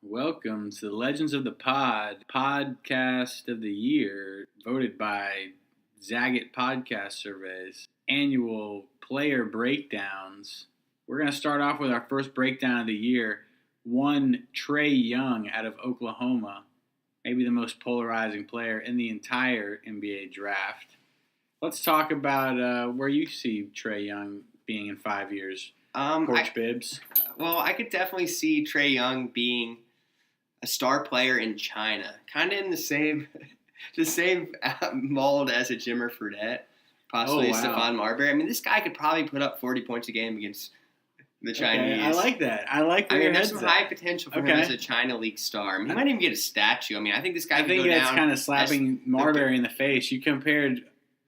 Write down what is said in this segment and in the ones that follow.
Welcome to the Legends of the podcast of the year, voted by Zagat Podcast Surveys, annual player breakdowns. We're going to start off with our first breakdown of the year. One, Trae Young out of Oklahoma, maybe the most polarizing player in the entire NBA draft. Let's talk about where you see Trae Young being in 5 years. Porch Bibbs. Well, I could definitely see Trae Young being a star player in China, kind of in the same mold as a Jimmer Fredette, possibly Stephon Marbury. I mean, this guy could probably put up 40 points a game against the Chinese. Okay, I like that. There's some high potential for him as a China League star. I mean, he might even get a statue. I mean, I think this guy could go down. I think that's kind of slapping Marbury in the face. You compared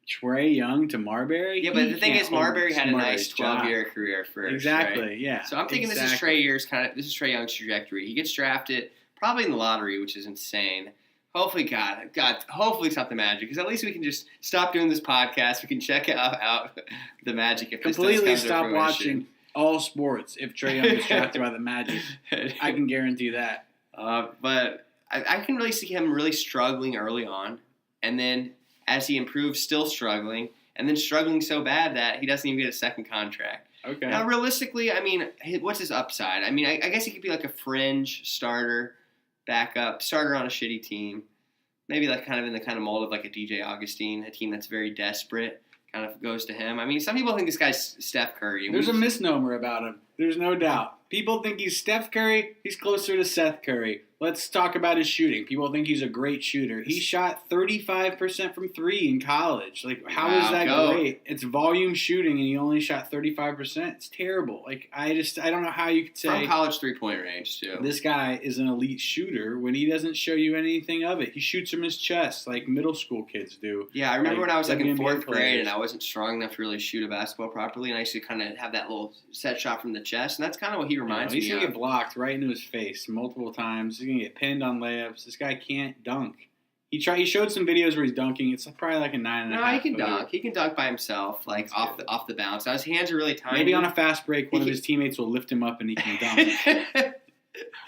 Trae Young to Marbury? Yeah, but the thing is, Marbury had a nice 12-year career first. Exactly, right? Yeah. So I'm thinking this is Trae Young's trajectory. He gets drafted probably in the lottery, which is insane. Hopefully, hopefully it's not the Magic, because at least we can just stop doing this podcast. We can check out the Magic if completely stop watching all sports if Trae Young is drafted by the Magic. I can guarantee that. But I can really see him really struggling early on, and then as he improves, still struggling, and then struggling so bad that he doesn't even get a second contract. Okay. Now, realistically, I mean, what's his upside? I mean, I guess he could be like a fringe starter, backup, starter on a shitty team. Maybe like kind of in the kind of mold of like a DJ Augustine, a team that's very desperate, kind of goes to him. I mean, some people think this guy's Steph Curry. There's a misnomer about him. There's no doubt. People think he's Steph Curry. He's closer to Seth Curry. Let's talk about his shooting. People think he's a great shooter. He shot 35% from three in college. Like, how is that great? It's volume shooting, and he only shot 35%. It's terrible. Like, I don't know how you could say from college 3-point range too. This guy is an elite shooter when he doesn't show you anything of it. He shoots from his chest like middle school kids do. Yeah, I remember when I was like in fourth grade and I wasn't strong enough to really shoot a basketball properly, and I used to kind of have that little set shot from the chest, and that's kind of what he reminds me of. He's going to get blocked right into his face multiple times. He's going to get pinned on layups. This guy can't dunk. He showed some videos where he's dunking. It's probably like a 9.5. No, he can dunk. He can dunk by himself, like off the bounce. Now, his hands are really tiny. Maybe on a fast break, one of his teammates will lift him up and he can dunk.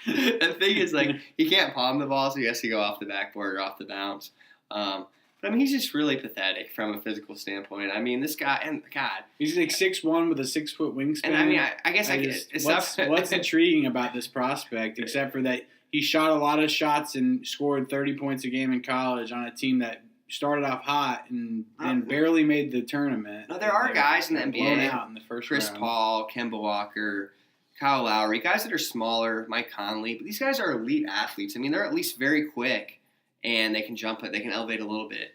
The thing is, like, he can't palm the ball, so he has to go off the backboard or off the bounce. But I mean, he's just really pathetic from a physical standpoint. I mean, this guy, and God, he's like 6'1" with a 6-foot wingspan. And I mean, I guess what's intriguing about this prospect, except for that he shot a lot of shots and scored 30 points a game in college on a team that started off hot and barely made the tournament. No, there are guys in the NBA, blown out in the first Chris round. Paul, Kemba Walker, Kyle Lowry, guys that are smaller, Mike Conley, but these guys are elite athletes. I mean, they're at least very quick, and they can jump it, they can elevate a little bit.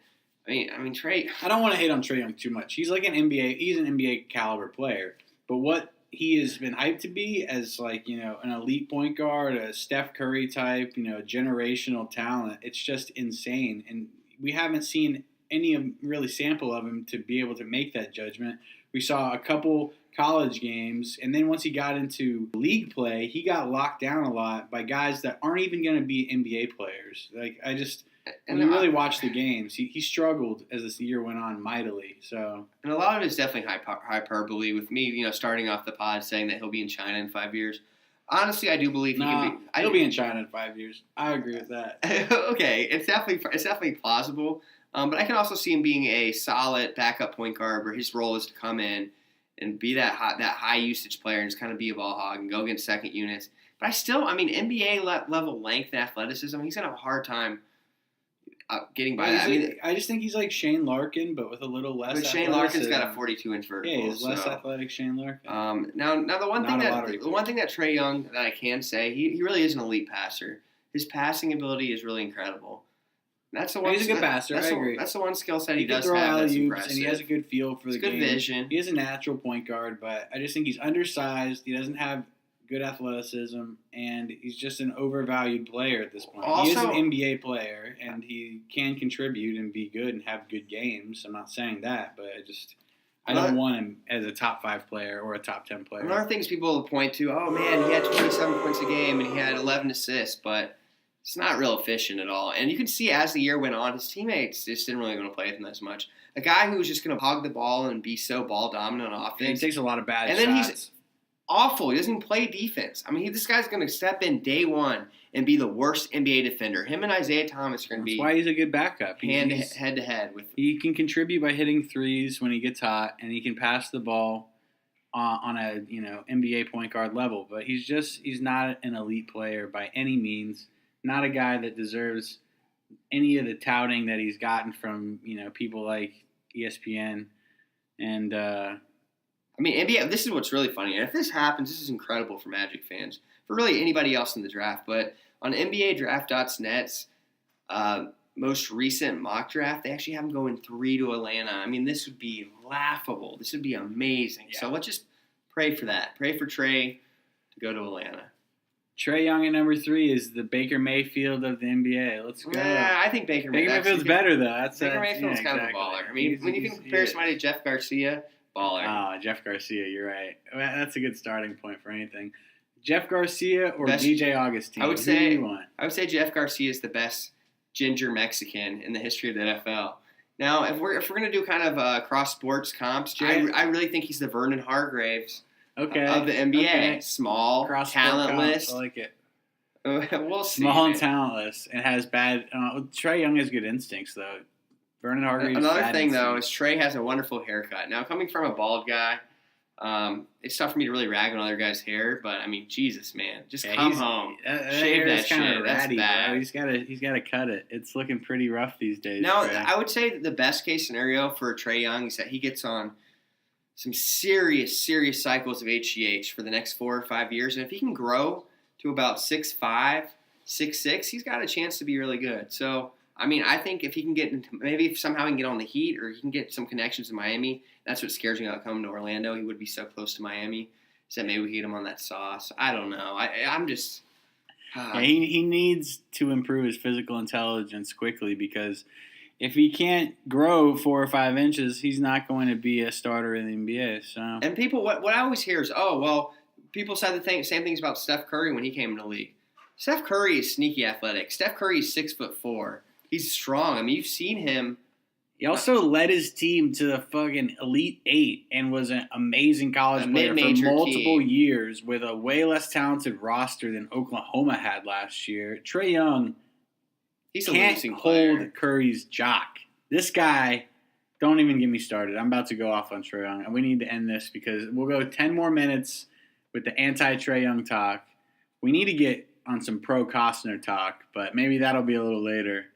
I mean, Trae. I don't want to hate on Trae Young too much. He's like an NBA caliber player, but what he has been hyped to be as, like, you know, an elite point guard, a Steph Curry type, you know, generational talent. It's just insane, and we haven't seen any really sample of him to be able to make that judgment. We saw a couple college games, and then once he got into league play, he got locked down a lot by guys that aren't even going to be NBA players. Like, when you really watch the games, he struggled as this year went on mightily. So, and a lot of it is definitely hyperbole. With me, you know, starting off the pod saying that he'll be in China in 5 years. Honestly, I do believe he'll be in China in 5 years. I agree with that. Okay, it's definitely plausible. But I can also see him being a solid backup point guard where his role is to come in and be that high usage player and just kind of be a ball hog and go against second units. But NBA level length and athleticism, he's gonna have a hard time getting by that. I just think he's like Shane Larkin, but with a little less. But Shane Larkin's got a 42-inch vertical. Yeah, he's less athletic Shane Larkin. Now the one thing that Trae Young that I can say, he really is an elite passer. His passing ability is really incredible. That's the one. He's a good passer. I agree. That's the one skill set he does throw have. That's impressive. And he has a good feel for the game. Good vision. He is a natural point guard, but I just think he's undersized. He doesn't have good athleticism, and he's just an overvalued player at this point. He is an NBA player, and he can contribute and be good and have good games. I'm not saying that, but I don't want him as a top 5 player or a top 10 player. Another things people will point to, oh man, he had 27 points a game and he had 11 assists, but it's not real efficient at all. And you can see as the year went on, his teammates just didn't really want to play with him as much. A guy who was just going to hog the ball and be so ball dominant on offense. He takes a lot of bad shots. awful. He doesn't even play defense. I mean, this guy's going to step in day one and be the worst NBA defender. Him and Isaiah Thomas are going to be. That's why he's a good backup. Head to head with. He can contribute by hitting threes when he gets hot, and he can pass the ball on a NBA point guard level. But he's not an elite player by any means. Not a guy that deserves any of the touting that he's gotten from people like ESPN and. I mean, NBA. This is what's really funny, and if this happens, this is incredible for Magic fans, for really anybody else in the draft. But on NBADraft.net's most recent mock draft, they actually have him going 3 to Atlanta. I mean, this would be laughable. This would be amazing. Yeah. So let's just pray for that. Pray for Trae to go to Atlanta. Trae Young at number 3 is the Baker Mayfield of the NBA. Let's go. I think Baker Mayfield's better, though. Baker Mayfield's kind of a baller. I mean, when you can compare somebody to Jeff Garcia, baller. Oh, Jeff Garcia, you're right. That's a good starting point for anything. Jeff Garcia or DJ Augustine? I would say, who do you want? I would say Jeff Garcia is the best ginger Mexican in the history of the NFL. Now, if we're going to do kind of cross sports comps, I really think he's the Vernon Hargraves of the NBA. Okay. Small, talentless. I like it. We'll see. Small and talentless, and has bad. Trae Young has good instincts, though. Vernon Hargraves. Another thing, though, is Trae has a wonderful haircut. Now, coming from a bald guy, it's tough for me to really rag on other guys' hair, but I mean, Jesus, man, just come home, shave that shit. Ratty, that's bad. Bro. He's got to cut it. It's looking pretty rough these days. Now, Trae. I would say that the best case scenario for Trae Young is that he gets on some serious cycles of HGH for the next 4 or 5 years, and if he can grow to about 6'5", 6'6", he's got a chance to be really good. So. I mean, I think if he can get into, maybe if somehow he can get on the Heat or he can get some connections in Miami, that's what scares me about coming to Orlando. He would be so close to Miami. So maybe we get him on that sauce. I don't know. I'm just. Yeah, he needs to improve his physical intelligence quickly because if he can't grow 4 or 5 inches, he's not going to be a starter in the NBA. So. And people, what I always hear is, people said the same things about Steph Curry when he came in the league. Steph Curry is sneaky athletic. Steph Curry is 6'4". He's strong. I mean, you've seen him. He also led his team to the fucking Elite Eight and was an amazing college player for multiple years with a way less talented roster than Oklahoma had last year. Trae Young can't hold Curry's jock. This guy, don't even get me started. I'm about to go off on Trae Young, and we need to end this because we'll go 10 more minutes with the anti-Trae Young talk. We need to get on some pro-Costner talk, but maybe that'll be a little later.